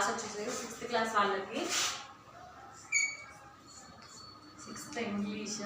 Class వచ్చేసి 6th class వాళ్ళకి 6th English.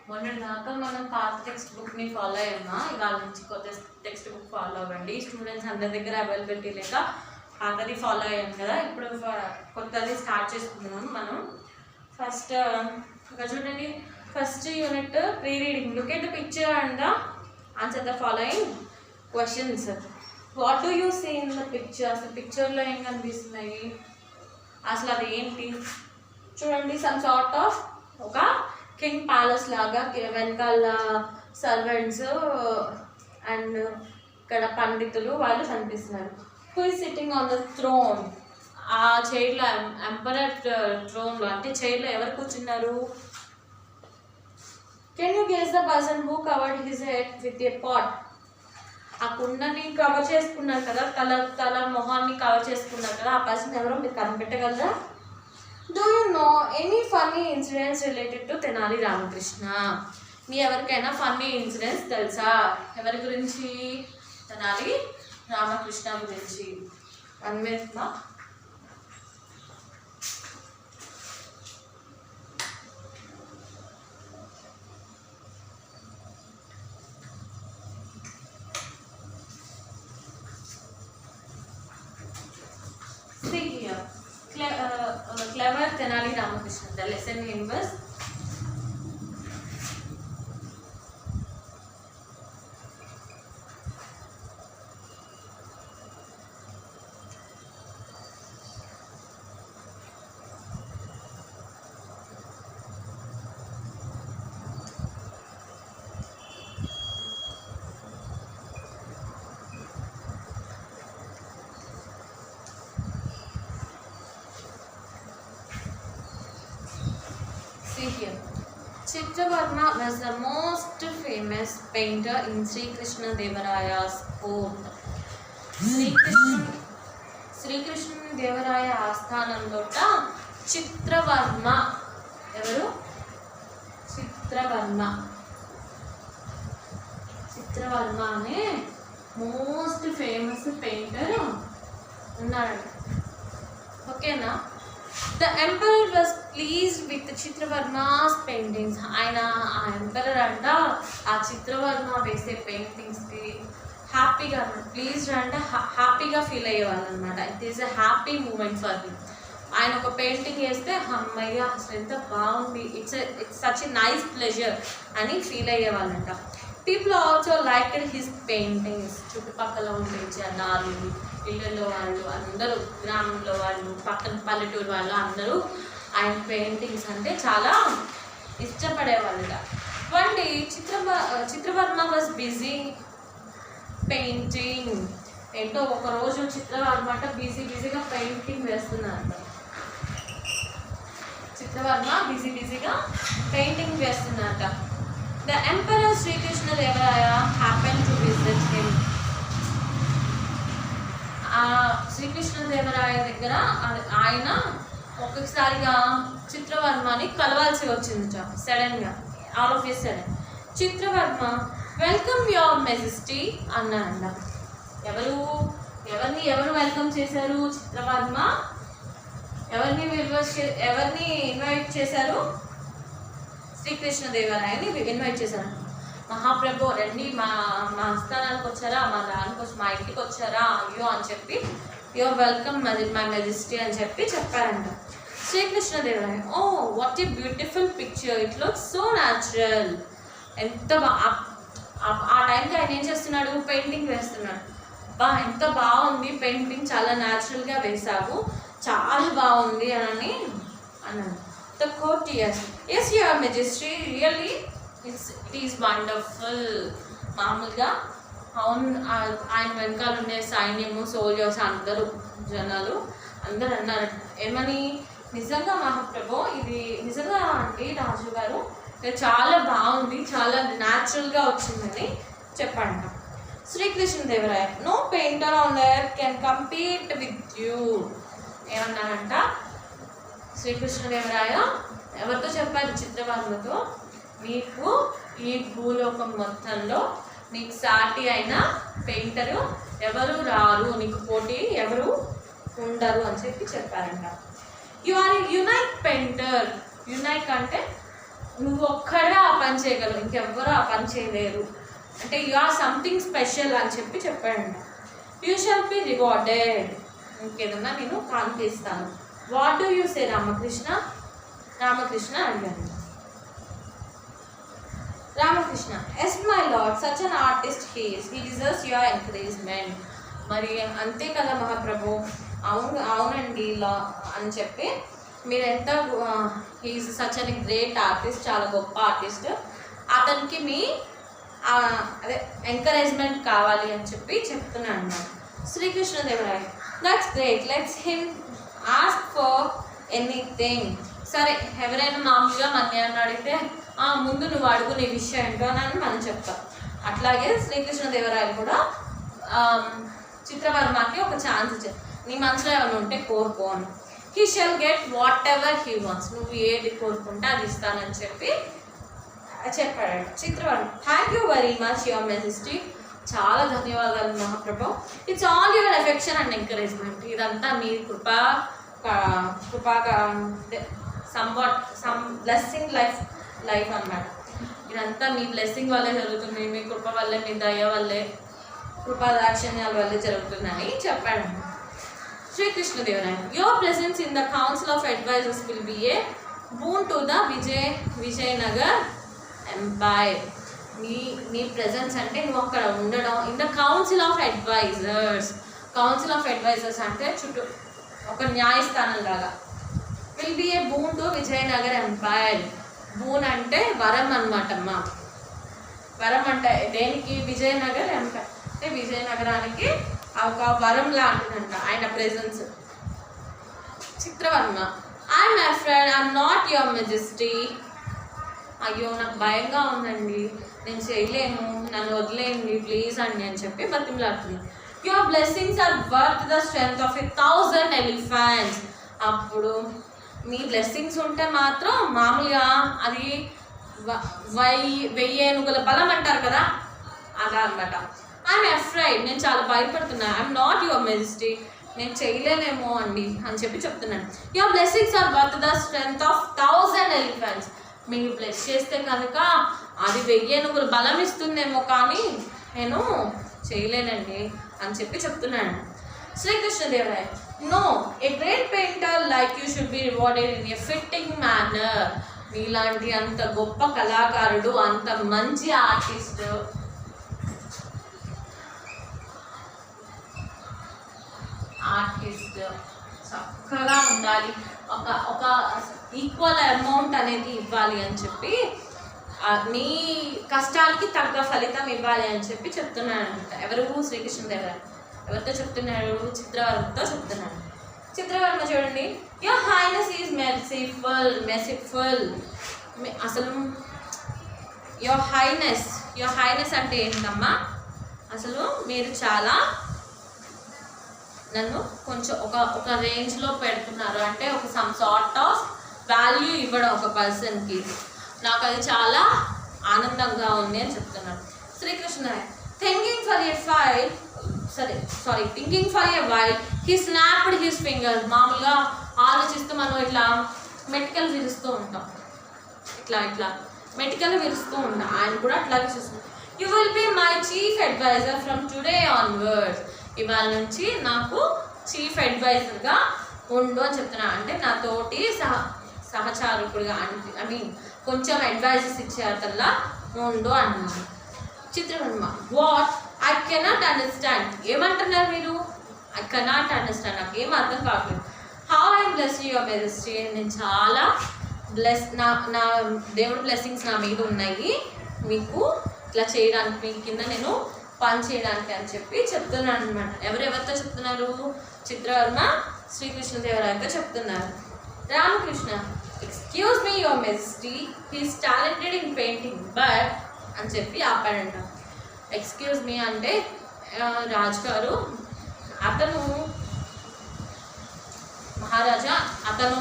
మొన్నటిదాకా మనం పాత టెక్స్ట్ బుక్ని ఫాలో అయ్యామా, ఇవాళ నుంచి కొత్త టెక్స్ట్ బుక్ ఫాలో అవ్వండి. స్టూడెంట్స్ అందరి దగ్గర అవైలబిలిటీ లేక పాతది ఫాలో అయ్యాం కదా, ఇప్పుడు కొత్తది స్టార్ట్ చేసుకుంటున్నాం మనం. ఫస్ట్ ఇక్కడ చూడండి, first unit pre reading. Look at the picture and answer the following questions. What do you see in the picture? అసలు పిక్చర్లో ఏం కనిపిస్తున్నాయి, అసలు అది ఏంటి చూడండి. సమ్ సార్ట్ ఆఫ్ ఒక కింగ్ ప్యాలెస్ లాగా, వెనకాల సర్వెంట్స్ అండ్ ఇక్కడ పండితులు వాళ్ళు కనిపిస్తున్నారు. Who is sitting on the throne? ఆ చైర్లో, ఎంపరర్ థ్రోన్లో అంటే చైర్లో ఎవరు కూర్చున్నారు? Can you guess the person who covered his head with a pot? ఆ కుండని కవర్ చేసుకున్నారు కదా, తల మొహాన్ని కవర్ చేసుకున్నారు కదా, ఆ పర్సన్ ఎవరో మీరు కనిపెట్టగలరా? Do you know any funny incidents related to Tenali Ramakrishna? మీ ఎవరికైనా ఫన్నీ ఇన్సిడెంట్స్ తెలుసా? ఎవరి గురించి? తెనాలి రామకృష్ణ గురించి. 1 minute మా. See here. Clever Tenali Ramakrishna. The lesson name was here. Chitravarma was the most famous painter in Sri Krishna Devaraya's court. Sri Krishna Devaraya ఆస్థానంలోట Chitra Varma ఎవరు? చిత్రవర్మ అనే most famous painter ఉన్నాడు. ఓకేనా? The emperor was pleased with Chitravarma's paintings. ఆయన ఆ emperor అంట ఆ చిత్రవర్మ వేసే పెయింటింగ్స్కి హ్యాపీగా, ప్లీజ్డ్ అంటే హ్యాపీగా ఫీల్ అయ్యేవాళ్ళు అనమాట. It is a happy moment for him. ఆయన ఒక పెయింటింగ్ వేస్తే అమ్మయ్య అసలు ఎంత బాగుంది, it's such a nice pleasure అని ఫీల్ అయ్యేవాళ్ళంట. People also liked his paintings. చుట్టుపక్కల ఉండే జనాలు, ఇళ్ళల్లో వాళ్ళు అందరూ, గ్రామంలో వాళ్ళు, పక్కన పల్లెటూరు వాళ్ళు అందరూ ఆయన పెయింటింగ్స్ అంటే చాలా ఇష్టపడేవాళ్ళుట. One day Chitravarma was busy painting. ఏంటో ఒకరోజు చిత్రవర్మ అంటే బిజీగా పెయింటింగ్ వేస్తున్నారంట. చిత్రవర్మ బిజీగా పెయింటింగ్ వేస్తున్నారంట. The emperor Srikrishna Devaraya happen to visit him. Srikrishnadevaraya దగ్గర ఆయన ఒక్కసారిగా చిత్రవర్మని కలవాల్సి వచ్చింది సడన్గా, all of a sudden. Chitravarma welcome your majesty అన్నారంట. ఎవరు వెల్కమ్ చేశారు? చిత్రవర్మ ఎవరిని ఇన్వైట్ చేశారు? శ్రీకృష్ణదేవరాయని ఇన్వైట్ చేశారు. మహాప్రభు రండి, మా ఆస్థానానికి వచ్చారా, మా ఇంటికి వచ్చారా, అయ్యో అని చెప్పి, యువర్ వెల్కమ్ మై మెజెస్టీ అని చెప్పారంట. Srikrishnadevaraya, oh what a beautiful picture, it looks so natural. ఎంత ఆ టైంకి ఆయన ఏం చేస్తున్నాడు? పెయింటింగ్ వేస్తున్నాడు. ఎంత బాగుంది పెయింటింగ్, చాలా న్యాచురల్గా వేసావు, చాలా బాగుంది అని అన్నాడు. The courtiers, yes your majesty, really it is wonderful. మామూలుగా అవును, ఆయన వెనకాల ఉండే సైన్యము, సోల్జర్స్ అందరూ, జనాలు అందరు అన్నారు ఏమని, నిజంగా మహాప్రభు ఇది నిజంగా అండి రాజు గారు, చాలా బాగుంది, చాలా న్యాచురల్గా వచ్చిందని చెప్పంట. Srikrishnadevaraya, no painter on earth can compete with you. ఏమన్నారంట శ్రీకృష్ణదేవరాయ ఎవరితో చెప్పారు? చిత్రవర్మతో. నీకు ఈ భూలోకం మొత్తంలో నీకు సాటి అయిన పెయింటరు ఎవరు రారు, నీకు పోటీ ఎవరు ఉండరు అని చెప్పారంట. You are a unique painter. Unique అంటే నువ్వు ఒక్కడే ఆ పని చేయగలవు, ఇంకెవ్వరు ఆ పని చేయలేరు, అంటే యు ఆర్ సంథింగ్ స్పెషల్ అని చెప్పాడంట. You shall be rewarded. ఇంకేదన్నా నేను కాంతిస్తాను. What do you say Ramakrishna? Ramakrishna అడిగాను. Ramakrishna, yes my lord, such an artist he deserves your encouragement. మరి అంతే కదా మహాప్రభు, అవునండి ఇలా అని చెప్పి మీరు ఎంత he's such an great artist, చాలా గొప్ప ఆర్టిస్ట్, అతనికి మీ అదే ఎంకరేజ్మెంట్ కావాలి అని చెప్తున్నాను అన్నమాట. Sri Krishnadevaraya, that's great, let's him ask for anything. సరే, ఎవరైనా మామూలుగా మన అడిగితే ముందు నువ్వు అడుగు నీ విషయం ఏంటో అని మనం చెప్తాం. అట్లాగే శ్రీకృష్ణదేవరాయలు కూడా చిత్రవర్మకి ఒక ఛాన్స్ ఇచ్చారు, నీ మనసులో ఏమైనా ఉంటే కోరుకో అని. He shall get whatever he wants. నువ్వు ఏది కోరుకుంటే అది ఇస్తానని చెప్పాడు Chitravarma. Thank you very much your majesty. చాలా ధన్యవాదాలు మహాప్రభు. It's all your affection and encouragement. ఇదంతా మీ కృపాగా సమ్ బ్లెస్సింగ్ లైఫ్ అన్నమాట. ఇదంతా మీ బ్లెస్సింగ్ వల్లే జరుగుతుంది, మీ కృప వల్లే, మీ దయ వల్లే, కృపాదాక్షిణ్యాల వల్లే జరుగుతుందని చెప్పాడు Srikrishnadevaraya. Your presence in the council of advisors will be a boon to the Vijayanagar empire. నీ ప్రెజెన్స్ అంటే నువ్వు అక్కడ ఉండడం in the council of advisors. Council of advisors అంటే చుట్టూ ఒక న్యాయస్థానం లాగా. Will be a boon to Vijayanagar empire. Boon అంటే వరం అనమాట అమ్మా. వరం అంటే దేనికి? విజయనగర్ ఎంపైర్ అంటే విజయనగరానికి ఒక వరం లాంటిదంట ఆయన presence. Chitra Varma, I'm afraid, I'm not your majesty. అయ్యో నాకు భయంగా ఉందండి, నేను చేయలేను, నన్ను వదిలేయండి ప్లీజ్ అండి అని చెప్పి బతిమలాడుతుంది. Your blessings are worth the strength of 1000 elephants. అప్పుడు మీ బ్లెస్సింగ్స్ ఉంటే మాత్రం మామూలుగా అది 1000 ఏనుగుల బలం అంటారు కదా, అలా అనమాట. ఐఎమ్ అఫ్రైడ్, నేను చాలా భయపడుతున్నాను. ఐఎమ్ నాట్ యువర్ మెజెస్టీ, నేను చేయలేనేమో అండి అని చెప్తున్నాను. Your blessings are worth the strength of 1000 elephants. మీరు బ్లెస్ చేస్తే కనుక అది 1000 ఏనుగులు బలం ఇస్తుందేమో, కానీ నేను చేయలేనండి అని చెప్తున్నాను. Srikrishnadevaraya, no, a great painter like you should be rewarded in a fitting manner. మీలాంటి అంత గొప్ప కళాకారుడు, అంత మంచి ఆర్టిస్ట్ చక్కగా ఉండాలి, ఒక ఈక్వల్ అమౌంట్ అనేది ఇవ్వాలి అని చెప్పి, నీ కష్టాలకి తగ్గ ఫలితం ఇవ్వాలి అని చెప్తున్నాడు అనమాట. ఎవరు? శ్రీకృష్ణదేవరాయ. ఎవరితో చెప్తున్నాడు? చిత్రవర్మతో చెప్తున్నాడు. చిత్రవర్మ చూడండి, యువర్ హైనెస్ ఈజ్ మెర్సిఫుల్. అసలు యువర్ హైనెస్ అంటే ఏంటమ్మా? అసలు మీరు చాలా నన్ను కొంచెం ఒక రేంజ్లో పెడుతున్నారు, అంటే ఒక సమ్ సార్ట్ ఆఫ్ వాల్యూ ఇవ్వడం ఒక పర్సన్కి. నాకు అది చాలా ఆనందంగా ఉంది అని చెప్తున్నాను. Srikrishna, thinking for a while he snapped his fingers. మామూలుగా ఆలోచిస్తూ మనం ఇట్లా మెటికల్ విరుస్తూ ఉంటాం, ఇట్లా మెటికల్ విరుస్తూ ఉంటాం. ఆయన కూడా అట్లాగే చూస్తున్నాం. You will be my chief advisor from today onwards. ఇవాళ నుంచి నాకు చీఫ్ అడ్వైజర్గా ఉండు అని చెప్తున్నా. అంటే నా తోటి సహచారకుడిగా, ఐ మీన్ కొంచెం అడ్వైజెస్ ఇచ్చే అతల్లా ఉండు అన్నాను. Chitra Varma, what? I cannot understand. ఏమంటున్నారు మీరు? ఐ కెనాట్ అండర్స్టాండ్, నాకు ఏం అర్థం కావట్లేదు. How I'm blessed your majesty. నేను చాలా నా దేవుడి బ్లెస్సింగ్స్ నా మీద ఉన్నాయి, మీకు ఇట్లా చేయడానికి, మీ కింద నేను పని చేయడానికి అని చెప్తున్నాను అనమాట. ఎవరెవరితో చెప్తున్నారు? చిత్రవర్మ శ్రీకృష్ణదేవరాయతో చెప్తున్నారు. Ramakrishna, excuse me your majesty, he's talented in painting but అని ఆపాడంట. ఎక్స్క్యూజ్ మీ అంటే రాజుగారు, అతను మహారాజా, అతను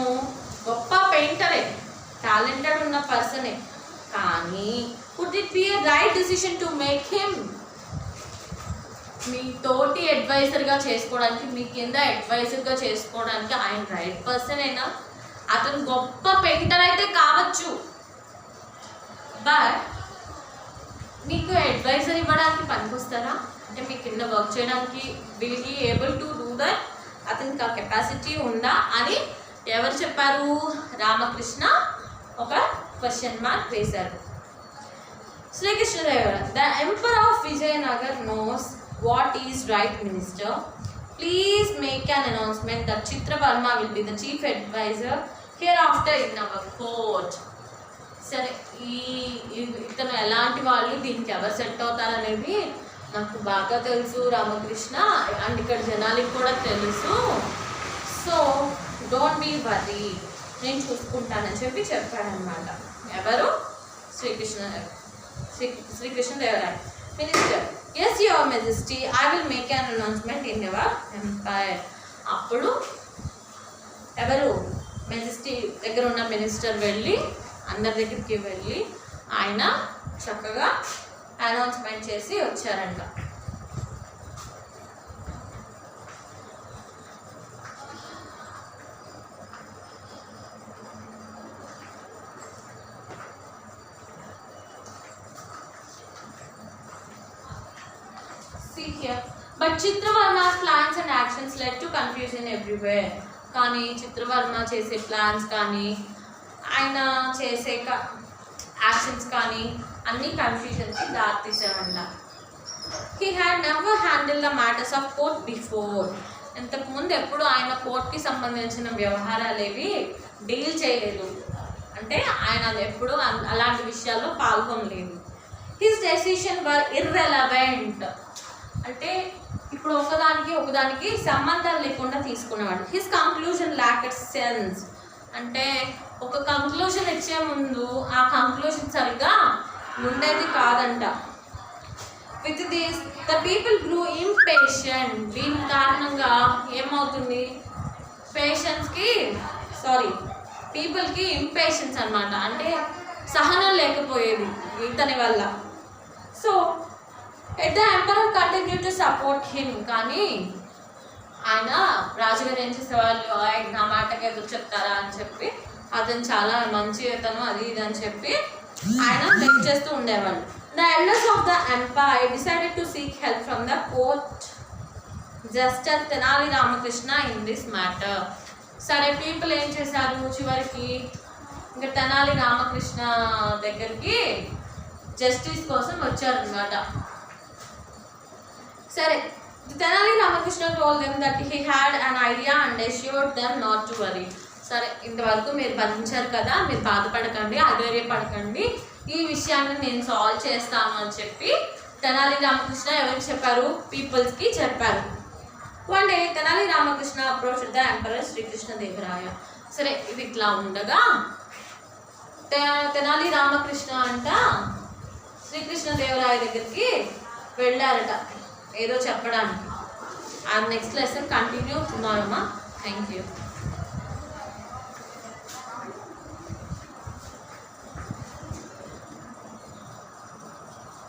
గొప్ప పెయింటరే, టాలెంటెడ్ ఉన్న పర్సనే, కానీ కానీ would it be a right decision to make him మీ తోటి అడ్వైజర్గా చేసుకోవడానికి, మీ కింద అడ్వైజర్గా చేసుకోవడానికి ఆయన రైట్ పర్సన్ అయినా? అతను గొప్ప పెయింటర్ అయితే కావచ్చు, బట్ మీకు అడ్వైజర్ ఇవ్వడానికి పనికొస్తారా? అంటే మీ కింద వర్క్ చేయడానికి will he able to do that? అతనికి ఆ కెపాసిటీ ఉందా అని ఎవరు చెప్పారు? రామకృష్ణ ఒక క్వశ్చన్ మార్క్ వేశారు. Srikrishnadevaraya, the emperor of Vijayanagar knows what is right minister. Please make an announcement that Chitravarma will be the chief advisor hereafter in our court. సరే, ఇతను ఎలాంటి వాళ్ళు, దీనికి ఎవరు సెట్ అవుతారనేది నాకు బాగా తెలుసు రామకృష్ణ, అండ్ ఇక్కడ జనాలకి కూడా తెలుసు. సో డోంట్ బీ వరీ, నేను చూసుకుంటానని చెప్పి చెప్పాడనమాట. ఎవరు? Srikrishnadevaraya. Minister, yes your majesty, I will make an announcement in your empire. అప్పుడు ఎవరు? మెజెస్టీ దగ్గర ఉన్న మినిస్టర్ వెళ్ళి, అందరి దగ్గరికి వెళ్ళి ఆయన చక్కగా అనౌన్స్మెంట్ చేసి వచ్చారంట. See here, but Chitravarma's plans and actions led to confusion everywhere. కానీ చిత్రవర్మ చేసే ప్లాన్స్ కానీ ఆయన చేసే యాక్షన్స్ కానీ అన్ని కన్ఫ్యూజన్కి దారితీసారంట. He had never handle the matters of court before. ఇంతకుముందు ఎప్పుడు ఆయన కోర్ట్కి సంబంధించిన వ్యవహారాలు ఏవి డీల్ చేయలేదు, అంటే ఆయన ఎప్పుడు అలాంటి విషయాల్లో పాల్గొనలేదు. హిస్ డెసిషన్ వర్ ఇర్రెలవెంట్, అంటే ఇప్పుడు ఒకదానికి సంబంధం లేకుండా తీసుకునేవాడు. హిస్ కంక్లూజన్ ల్యాక్డ్ సెన్స్, అంటే ఒక కంక్లూజన్ ఇచ్చే ముందు ఆ కంక్లూజన్ సరిగ్గా ఉండేది కాదంట. With this the people grew impatient. దీని కారణంగా ఏమవుతుంది? పీపుల్కి ఇంపేషెన్స్ అనమాట, అంటే సహనం లేకపోయేది ఇతని వల్ల. So the emperor continue to support him. కానీ ఆయన రాజుగారు ఏం చేసేవాళ్ళు, నా మాటకి ఎదురు చెప్తారా అని చెప్పి, అతను చాలా మంచి అతను అది ఇది అని చెప్పి ఆయన హెల్ప్ చేస్తూ ఉండేవాళ్ళు. The elders of the umpire decided to seek help from the court justice Tenali Ramakrishna in this matter. సరే, పీపుల్ ఏం చేశారు, చివరికి ఇంకా తెనాలి రామకృష్ణ దగ్గరికి జస్టిస్ కోసం వచ్చారనమాట. సరే, Tenali Ramakrishna told them that he had an idea and assured them not to worry. సరే, ఇంతవరకు మీరు బంధించారు కదా, మీరు బాధపడకండి, అధైర్యపడకండి, ఈ విషయాన్ని నేను సాల్వ్ చేస్తాను అని చెప్పి తెనాలి రామకృష్ణ ఎవరికి చెప్పారు? పీపుల్స్కి చెప్పారు. One day Tenali Ramakrishna approach the emperor Sri Krishnadevaraya. సరే, ఇది ఇట్లా ఉండగా తెనాలి రామకృష్ణ అంట శ్రీకృష్ణదేవరాయ దగ్గరికి వెళ్ళారట ఏదో చెప్పడానికి. ఆ next lesson continue tomorrow. Thank you.